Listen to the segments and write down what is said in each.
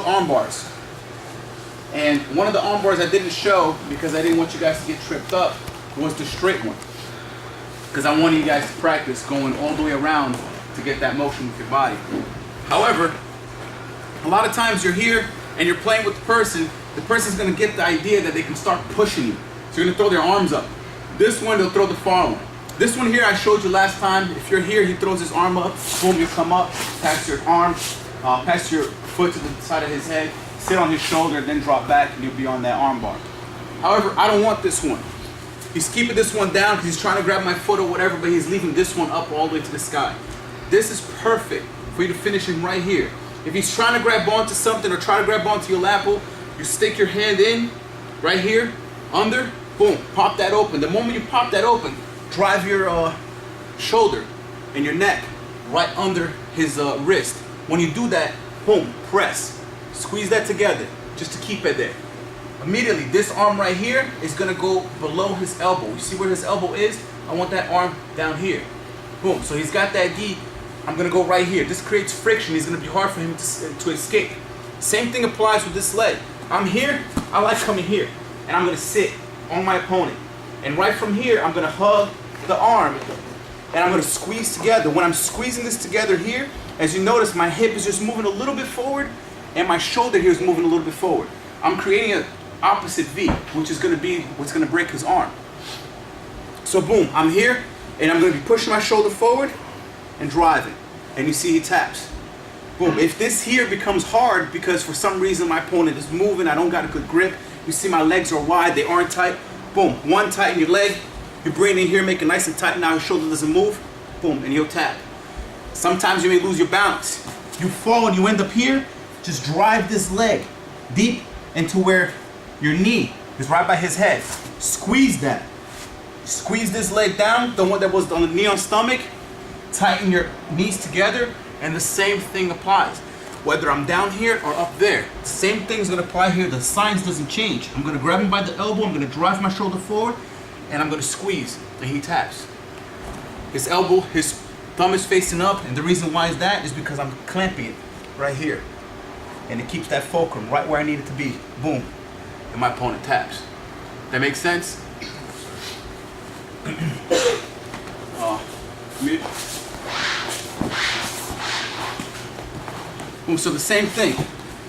arm bars. And one of the arm bars I didn't show because I didn't want you guys to get tripped up was the straight one. Because I wanted you guys to practice going all the way around to get that motion with your body. However, a lot of times you're here and you're playing with the person's going to get the idea that they can start pushing you. So you're going to throw their arms up. This one, they'll throw the far one. This one here, I showed you last time. If you're here, he throws his arm up. Boom, you come up, pass your arm, pass your foot to the side of his head, sit on his shoulder, then drop back, and you'll be on that arm bar. However, I don't want this one. He's keeping this one down because he's trying to grab my foot or whatever, but he's leaving this one up all the way to the sky. This is perfect for you to finish him right here. If he's trying to grab onto something or try to grab onto your lapel, you stick your hand in, right here, under, boom, pop that open. The moment you pop that open, drive your shoulder and your neck right under his wrist. When you do that, boom, press. Squeeze that together just to keep it there. Immediately, this arm right here is gonna go below his elbow. You see where his elbow is? I want that arm down here. Boom, so he's got that gi. I'm gonna go right here. This creates friction. It's gonna be hard for him to escape. Same thing applies with this leg. I'm here, I like coming here. And I'm gonna sit on my opponent. And right from here, I'm gonna hug the arm and I'm gonna squeeze together. When I'm squeezing this together here, as you notice, my hip is just moving a little bit forward and my shoulder here is moving a little bit forward. I'm creating an opposite V, which is gonna be what's gonna break his arm. So boom, I'm here and I'm gonna be pushing my shoulder forward and driving. And you see he taps. Boom, if this here becomes hard because for some reason my opponent is moving, I don't got a good grip, you see my legs are wide, they aren't tight, boom, one, tighten your leg, you bring it in here, make it nice and tight, now your shoulder doesn't move, boom, and you'll tap. Sometimes you may lose your balance. You fall and you end up here, just drive this leg deep into where your knee is right by his head. Squeeze that. Squeeze this leg down, the one that was on the knee on stomach, tighten your knees together, and the same thing applies. Whether I'm down here or up there, the same thing is gonna apply here. The signs doesn't change. I'm gonna grab him by the elbow, I'm gonna drive my shoulder forward, and I'm gonna squeeze, and he taps. His elbow, his thumb is facing up, and the reason why is that is because I'm clamping it right here. And it keeps that fulcrum right where I need it to be. Boom. And my opponent taps. That makes sense? Boom, so the same thing.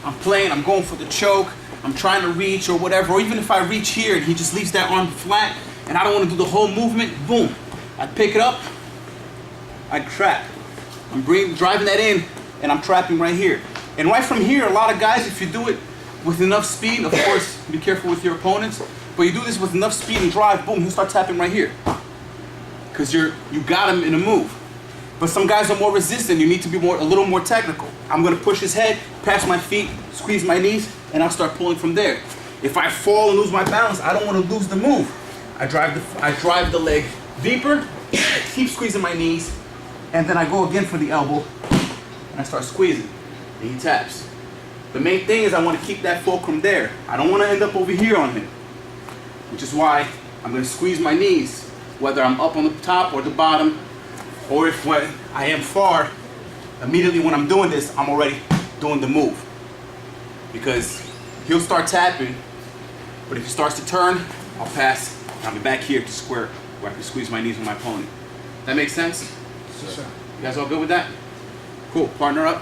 I'm playing, I'm going for the choke, I'm trying to reach or whatever, or even if I reach here and he just leaves that arm flat and I don't want to do the whole movement, boom. I pick it up, I trap. I'm driving that in and I'm trapping right here. And right from here, a lot of guys, if you do it with enough speed, of course, be careful with your opponents, but you do this with enough speed and drive, boom, he'll start tapping right here. Because you got him in a move. But some guys are more resistant, you need to be a little more technical. I'm gonna push his head, pass my feet, squeeze my knees, and I'll start pulling from there. If I fall and lose my balance, I don't wanna lose the move. I drive the leg deeper, keep squeezing my knees, and then I go again for the elbow, and I start squeezing, and he taps. The main thing is I wanna keep that fulcrum there. I don't wanna end up over here on him, which is why I'm gonna squeeze my knees, whether I'm up on the top or the bottom, or if when I am far, immediately when I'm doing this, I'm already doing the move. Because he'll start tapping, but if he starts to turn, I'll pass, and I'll be back here to square where I can squeeze my knees with my opponent. That makes sense? Sure. You guys all good with that? Cool, partner up.